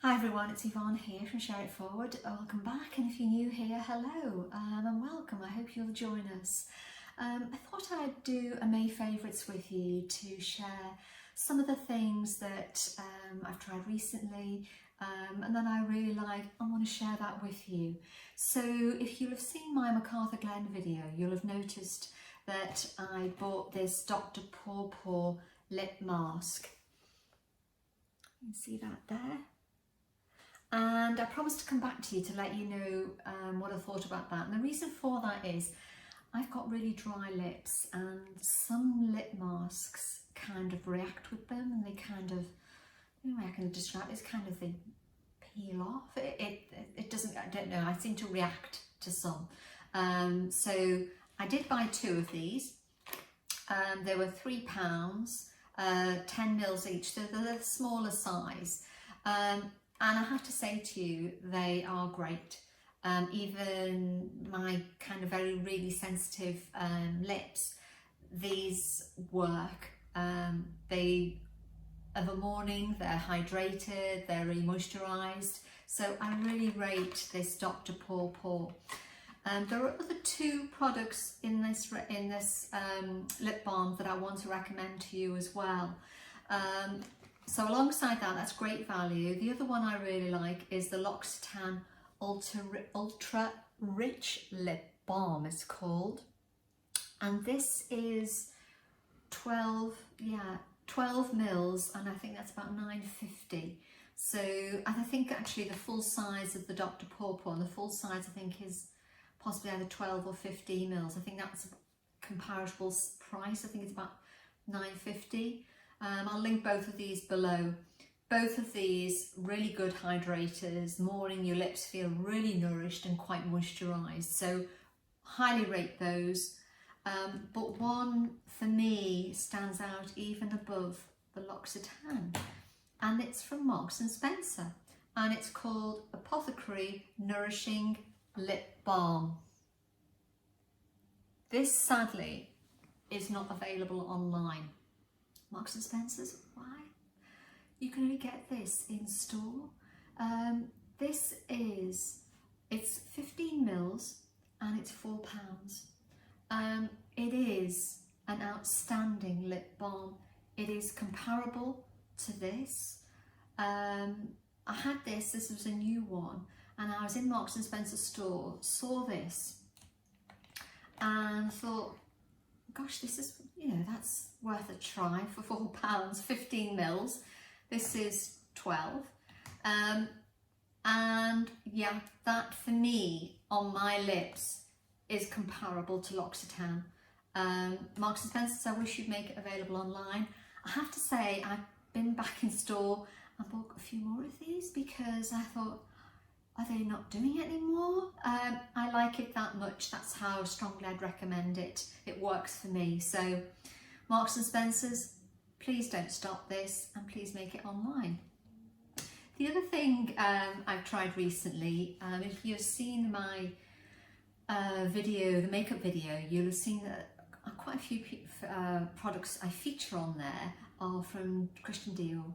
Hi everyone, it's Yvonne here from Share It Forward. Welcome back, and if you're new here, hello and welcome. I hope you'll join us. I thought I'd do a May favourites with you to share some of the things that I've tried recently and then I really like. I want to share that with you. So if you'll have seen my MacArthur Glen video, you'll have noticed that I bought this Dr. Paw Paw lip mask. You can see that there. And I promised to come back to you to let you know what I thought about that. And the reason for that is I've got really dry lips, and some lip masks kind of react with them, and they kind of, the only way I can describe it is kind of they peel off. It doesn't, I don't know, I seem to react to some. So I did buy 2 of these. They were £3, 10 mils each, so they're the smaller size. And I have to say to you, they are great. Even my kind of really sensitive lips, these work. They, of a morning, they're hydrated, they're re-moisturised. So I really rate this Dr. Paw Paw. There are other 2 products in this lip balm that I want to recommend to you as well. So alongside that, that's great value. The other one I really like is the L'Occitane Ultra Rich Lip Balm, it's called. And this is 12 mils, and I think that's about £9.50. So, and I think actually the full size of the Dr. Paw Paw, and the full size I think is possibly either 12 or 15 mils. I think that's a comparable price. I think it's about £9.50. I'll link both of these below. Both of these really good hydrators. Morning, your lips feel really nourished and quite moisturised. So highly rate those. But one for me stands out even above the L'Occitane, and it's from Marks and Spencer, and it's called Apothecary Nourishing Lip Balm. This sadly is not available online. Marks and Spencer's, why? You can only get this in store. It's 15 mils and it's £4. It is an outstanding lip balm. It is comparable to this. I had this was a new one, and I was in Marks and Spencer store, saw this and thought, gosh, this is, that's worth a try for £4, 15 mils. This is 12. And yeah, that for me on my lips is comparable to L'Occitane. Marks and Spencer's, I wish you'd make it available online. I have to say, I've been back in store and bought a few more of these because I thought, are they not doing it anymore? I like it that much. That's how strongly I'd recommend it. It works for me. So Marks and Spencer's, please don't stop this, and please make it online. The other thing I've tried recently, if you've seen my video, the makeup video, you'll have seen that quite a few products I feature on there are from Christian Dior.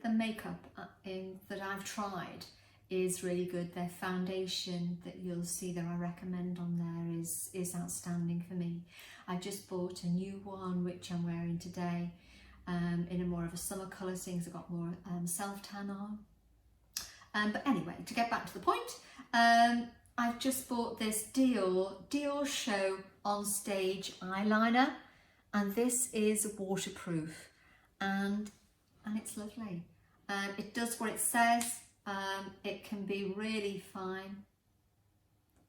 The makeup that I've tried is really good. Their foundation that you'll see that I recommend on there is outstanding for me. I just bought a new one which I'm wearing today in a more of a summer colour, seeing as I've got more self-tan on. But anyway, to get back to the point, I've just bought this Dior Show On Stage eyeliner, and this is waterproof and it's lovely. It does what it says. It can be really fine,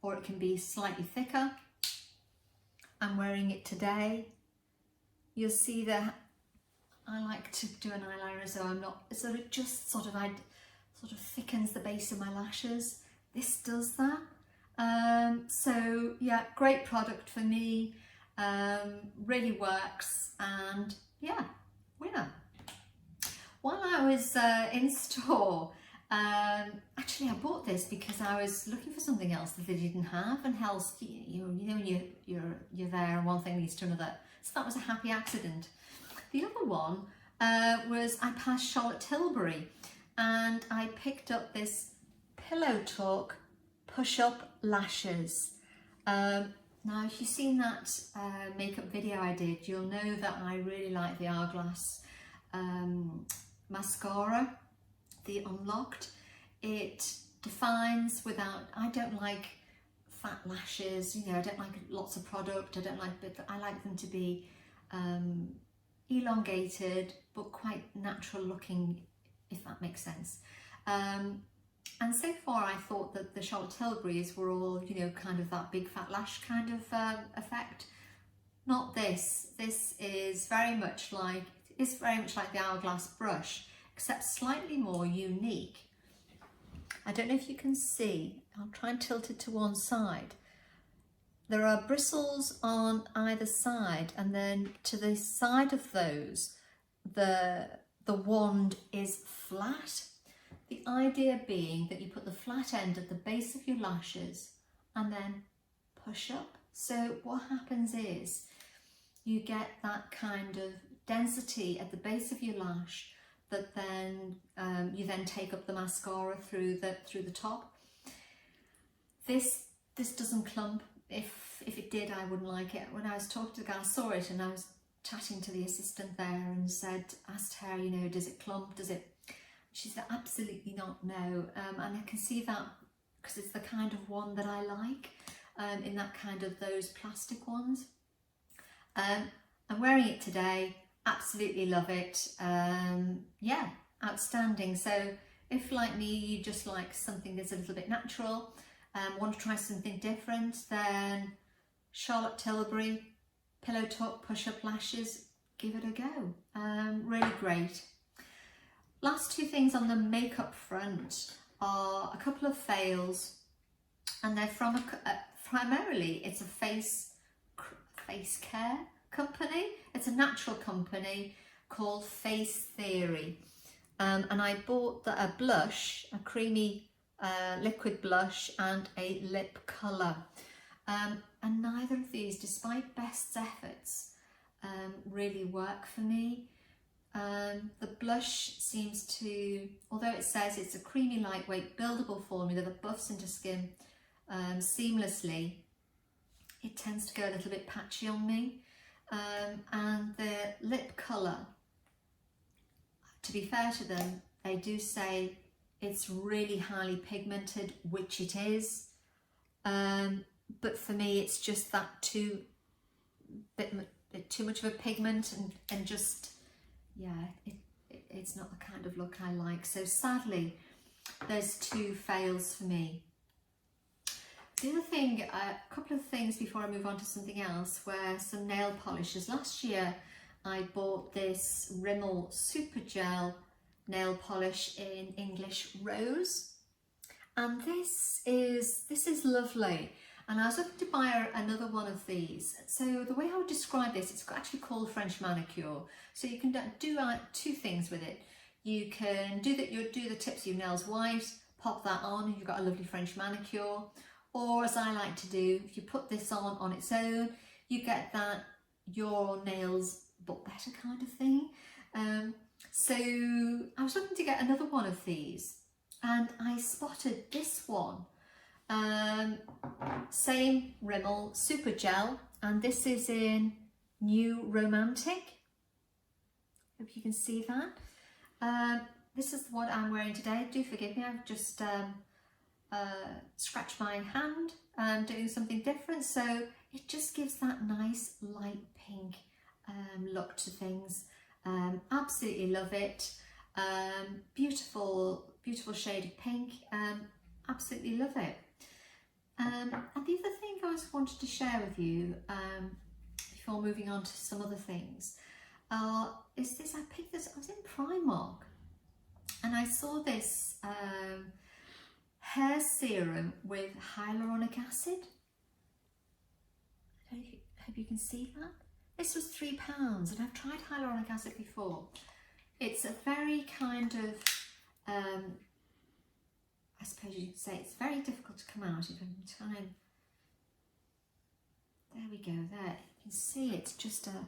or it can be slightly thicker. I'm wearing it today. You'll see that I like to do an eyeliner so I'm not, so it just sort of thickens the base of my lashes. This does that. So yeah, great product for me. Really works, and yeah, winner. While I was in store, actually I bought this because I was looking for something else that they didn't have, and else you're there and one thing leads to another. So that was a happy accident. The other one was I passed Charlotte Tilbury and I picked up this Pillow Talk push-up lashes. Now if you've seen that makeup video I did, you'll know that I really like the Hourglass mascara, the Unlocked. It defines without, I don't like fat lashes, you know, I don't like lots of product, I like them to be elongated but quite natural looking, if that makes sense. And so far I thought that the Charlotte Tilbury's were all, you know, kind of that big fat lash kind of effect. Not this. This is very much like the Hourglass brush, except slightly more unique. I don't know if you can see, I'll try and tilt it to one side. There are bristles on either side, and then to the side of those, the wand is flat. The idea being that you put the flat end at the base of your lashes and then push up. So what happens is you get that kind of density at the base of your lash that then you then take up the mascara through the top. This doesn't clump. If it did, I wouldn't like it. When I was talking to the girl, I saw it and I was chatting to the assistant there and asked her, you know, does it clump? Does it? She said, absolutely not, no. And I can see that because it's the kind of one that I like, in that kind of those plastic ones. I'm wearing it today, absolutely love it. Yeah, outstanding. So if like me, you just like something that's a little bit natural, want to try something different, then Charlotte Tilbury Pillow Talk push-up lashes, give it a go. Really great. Last two things on the makeup front are a couple of fails, and they're from primarily it's a face care company. It's a natural company called Face Theory, and I bought a blush, a creamy liquid blush, and a lip colour, and neither of these, despite best efforts, really work for me. The blush seems to, although it says it's a creamy, lightweight, buildable formula that buffs into skin seamlessly, it tends to go a little bit patchy on me. And the lip colour, to be fair to them, they do say it's really highly pigmented, which it is. But for me, it's just that bit too much of a pigment, and just, yeah, it's not the kind of look I like. So sadly, there's two fails for me. The other thing, a couple of things before I move on to something else, were some nail polishes. Last year, I bought this Rimmel Super Gel nail polish in English Rose, and this is lovely. And I was looking to buy another one of these. So the way I would describe this, it's actually called French manicure. So you can do two things with it. You can do the tips of your nails white, pop that on, and you've got a lovely French manicure. Or as I like to do, if you put this on its own, you get that your nails but better kind of thing. So I was looking to get another one of these, and I spotted this one. Same Rimmel Super Gel, and this is in New Romantic. Hope you can see that. This is what I'm wearing today. Do forgive me, I've just scratched my hand doing something different, so it just gives that nice light pink look to things. Absolutely love it. Beautiful shade of pink. Absolutely love it. And the other thing I just wanted to share with you before moving on to some other things is this. I picked this, I was in Primark, and I saw this hair serum with hyaluronic acid. I hope you can see that. This was £3, and I've tried hyaluronic acid before. It's a very kind of I suppose you could say it's very difficult to come out if I'm trying. There we go, there. You can see it's just a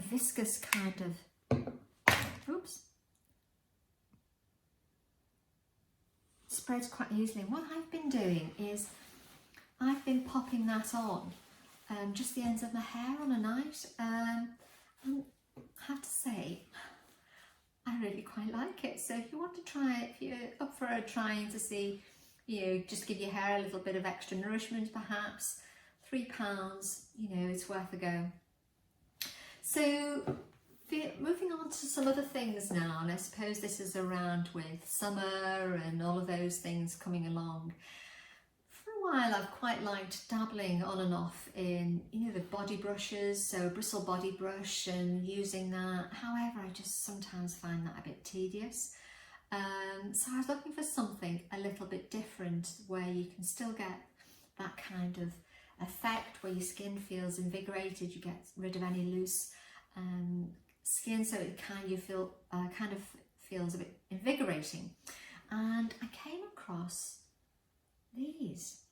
viscous kind of, oops. spreads quite easily. And what I've been doing is I've been popping that on just the ends of my hair on a night, and I have to say I really quite like it. So if you want to try it, if you're up for trying to see, just give your hair a little bit of extra nourishment perhaps, £3, it's worth a go. So moving on to some other things now, and I suppose this is around with summer and all of those things coming along. For a while I've quite liked dabbling on and off in, the body brushes, so a bristle body brush and using that. However, I just sometimes find that a bit tedious. So I was looking for something a little bit different where you can still get that kind of effect where your skin feels invigorated, you get rid of any loose skin, so it kind of feels a bit invigorating. And I came across these,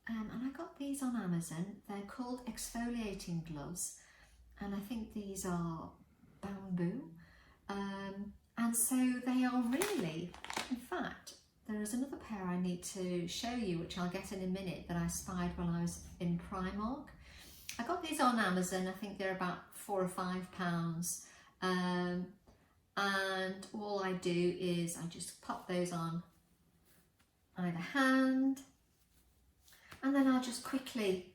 and I got these on Amazon. They're called Exfoliating Gloves, and I think these are bamboo, and so they are really, in fact, there is another pair I need to show you, which I'll get in a minute, that I spied while I was in Primark. I got these on Amazon. I think they're about £4 or £5, and all I do is I just pop those on either hand, and then I'll just quickly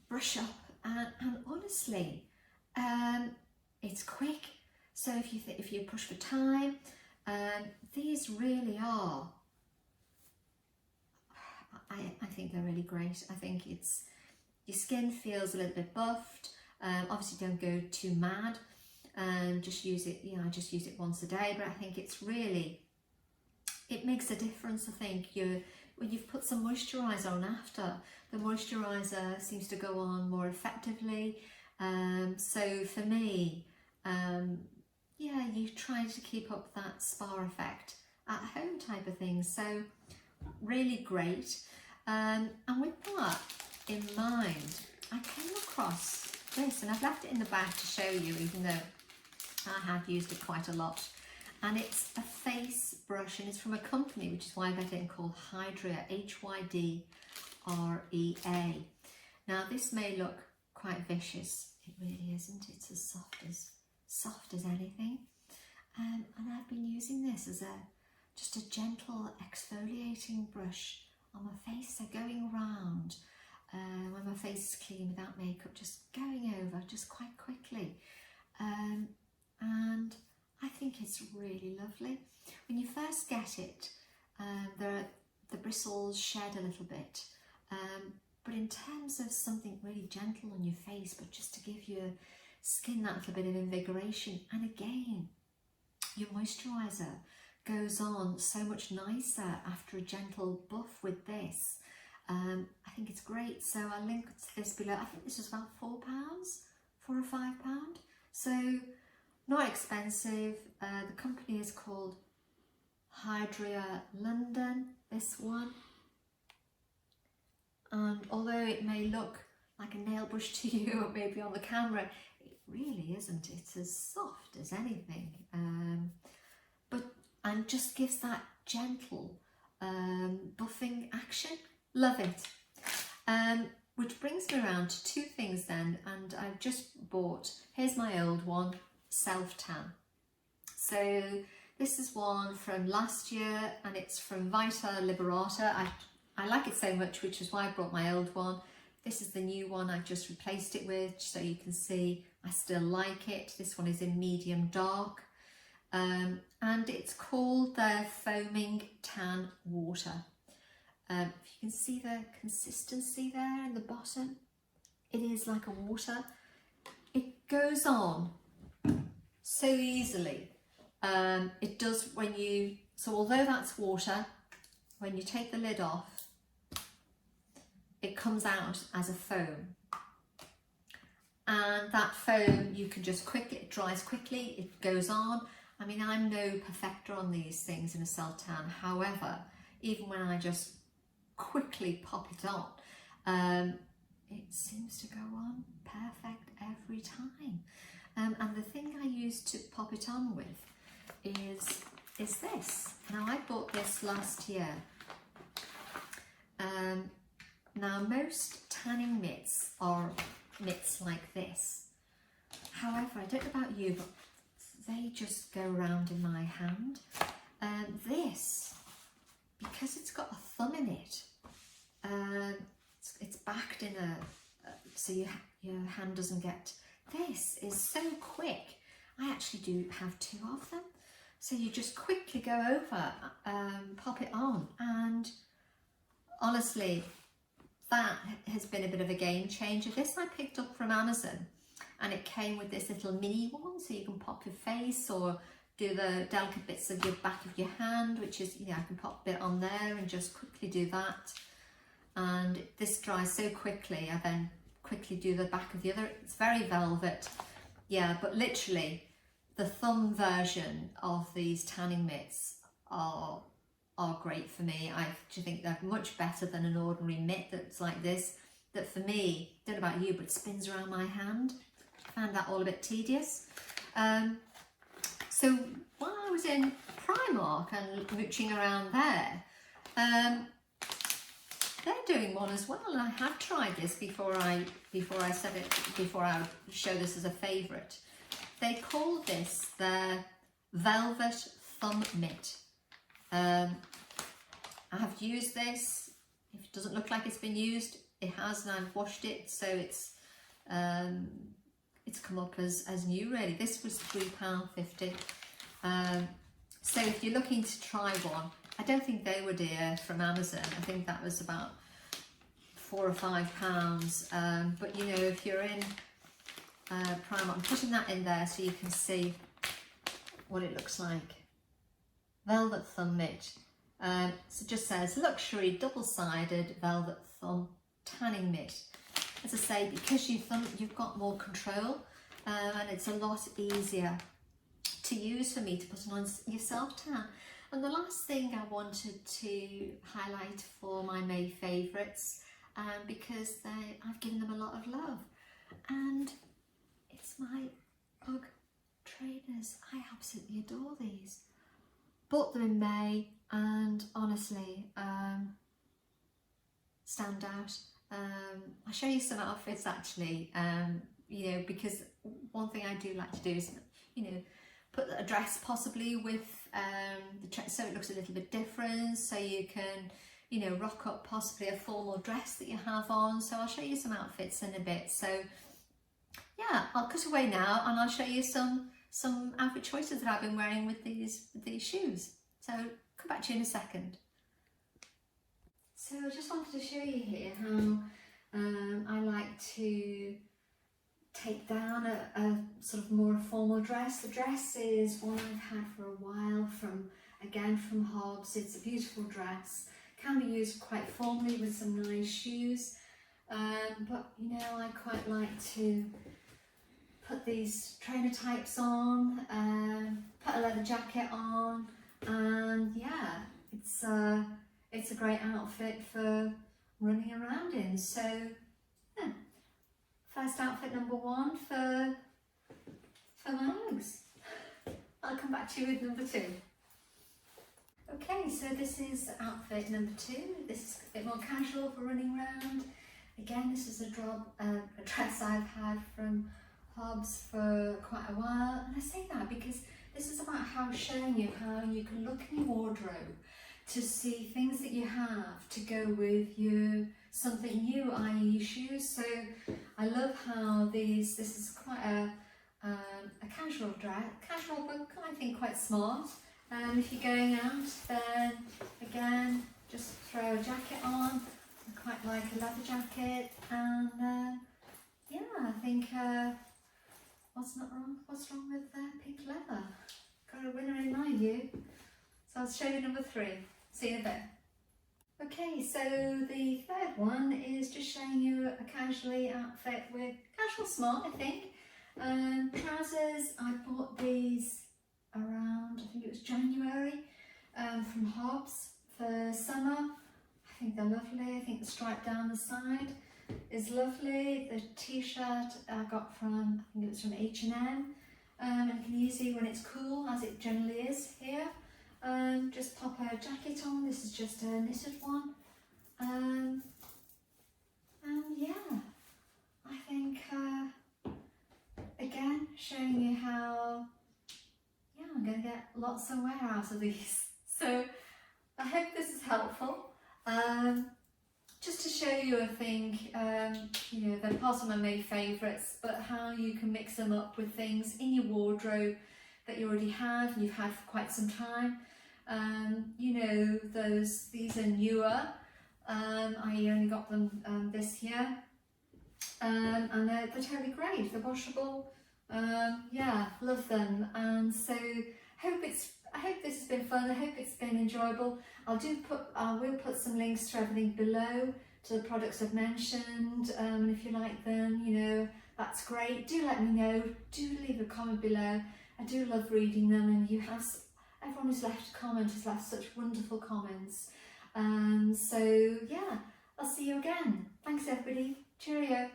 brush up, and honestly, it's quick. So if you push for time, these really are, I think they're really great. I think your skin feels a little bit buffed. Obviously don't go too mad, just use it, I just use it once a day, but I think it makes a difference. I think when you've put some moisturiser on after, the moisturiser seems to go on more effectively. So for me, you try to keep up that spa effect at home type of thing. So really great. And with that in mind, I came across this, and I've left it in the bag to show you, even though I have used it quite a lot. And it's a face brush, and it's from a company, which is why I got it called Hydrea, Hydrea. Now this may look quite vicious. It really isn't. It's as soft as anything. And I've been using this as just a gentle exfoliating brush on my face, so going around when my face is clean without makeup, just going over just quite quickly. And I think it's really lovely. When you first get it, the bristles shed a little bit, but in terms of something really gentle on your face, but just to give your skin that little bit of invigoration, and again, your moisturiser goes on so much nicer after a gentle buff with this. I think it's great. So I'll link to this below. I think this was about £4 or £5. So not expensive. The company is called Hydrea London, this one. And although it may look like a nail brush to you, or maybe on the camera, it really isn't. It's as soft as anything. And just gives that gentle buffing action. Love it. Which brings me around to two things then, and I've just bought, here's my old one, Self Tan. So this is one from last year, and it's from Vita Liberata. I like it so much, which is why I brought my old one. This is the new one I've just replaced it with, so you can see I still like it. This one is in medium dark. And it's called the Foaming Tan Water. If you can see the consistency there in the bottom, it is like a water. It goes on so easily. It does when you, so although that's water, when you take the lid off, it comes out as a foam. And that foam, you can just quickly, it dries quickly, it goes on. I mean, I'm no perfecter on these things in a self tan. However, even when I just quickly pop it on, it seems to go on perfect every time. And the thing I use to pop it on with is this. Now, I bought this last year Now most tanning mitts are mitts like this. However, I don't know about you, but they just go around in my hand. This, because it's got a thumb in it, it's backed in so your hand doesn't get. This is so quick. I actually do have 2 of them. So you just quickly go over, pop it on, and honestly, that has been a bit of a game changer. This I picked up from Amazon, and it came with this little mini one, so you can pop your face or do the delicate bits of your back of your hand, which is, I can pop a bit on there and just quickly do that. And this dries so quickly, I then quickly do the back of the other. It's very velvet, but literally the thumb version of these tanning mitts are great for me. I think they're much better than an ordinary mitt that's like this, that for me, don't know about you, but spins around my hand. I found that all a bit tedious. So while I was in Primark and mooching around there, they're doing one as well, and I have tried this before I show this as a favourite. They call this their Velvet Thumb Mitt. I have used this. If it doesn't look like it's been used, it has, and I've washed it, so it's come up as new really. This was £3.50. So if you're looking to try one, I don't think they were dear from Amazon. I think that was about £4 or £5. But if you're in Primark, I'm putting that in there so you can see what it looks like. Velvet Thumb Mitt. So it just says luxury double-sided velvet thumb tanning mitt. As I say, because you've got more control, and it's a lot easier to use for me to put on your self-tan. And the last thing I wanted to highlight for my May favourites, because I've given them a lot of love, and it's my Ugg trainers. I absolutely adore these. Bought them in May, and honestly, stand out. I'll show you some outfits actually, because one thing I do like to do is, put a dress possibly with so it looks a little bit different, so you can, rock up possibly a formal dress that you have on. So I'll show you some outfits in a bit. So yeah, I'll cut away now and I'll show you some outfit choices that I've been wearing with these shoes. So come back to you in a second. So I just wanted to show you here how I like to take down a sort of more formal dress. The dress is one I've had for a while, from Hobbs. It's a beautiful dress, can be used quite formally with some nice shoes, but I quite like to put these trainer types on, put a leather jacket on, and yeah, it's a great outfit for running around in. So yeah, first outfit number 1 for my legs. I'll come back to you with number 2. Okay, so this is outfit number 2. This is a bit more casual for running around. Again, this is a dress I've had from Hobbs for quite a while, and I say that because this is about showing you how you can look in your wardrobe to see things that you have to go with something new, i.e. shoes. So I love how this is quite a casual dress, but I think quite smart. If you're going out, then again, just throw a jacket on. I quite like a leather jacket, and yeah, I think what's wrong with pink leather? Got a winner in mind, you. So I'll show you number 3. See you in a bit. Okay, so the third one is just showing you a casually outfit with casual smart, I think. Trousers, I bought these around, I think it was January, from Hobbs for summer. I think they're lovely. I think the stripe down the side is lovely. The t-shirt I got from, I think it was from H&M, and you can easily, when it's cool, as it generally is here, just pop a jacket on. This is just a knitted one, And yeah, I think again showing you how I'm going to get lots of wear out of these. So I hope this is helpful. Just to show you, I think, you know, they're part of my May favourites, but how you can mix them up with things in your wardrobe that you already have and you've had for quite some time. You know, these are newer. I only got them this year, and they're totally great. They're washable. Yeah, love them. And so I hope this has been fun. I hope it's been enjoyable. I will put some links to everything below, to the products I've mentioned. And if you like them, you know, that's great. Do let me know. Do leave a comment below. I do love reading them, and everyone who's left a comment has left such wonderful comments. So yeah, I'll see you again. Thanks everybody. Cheerio.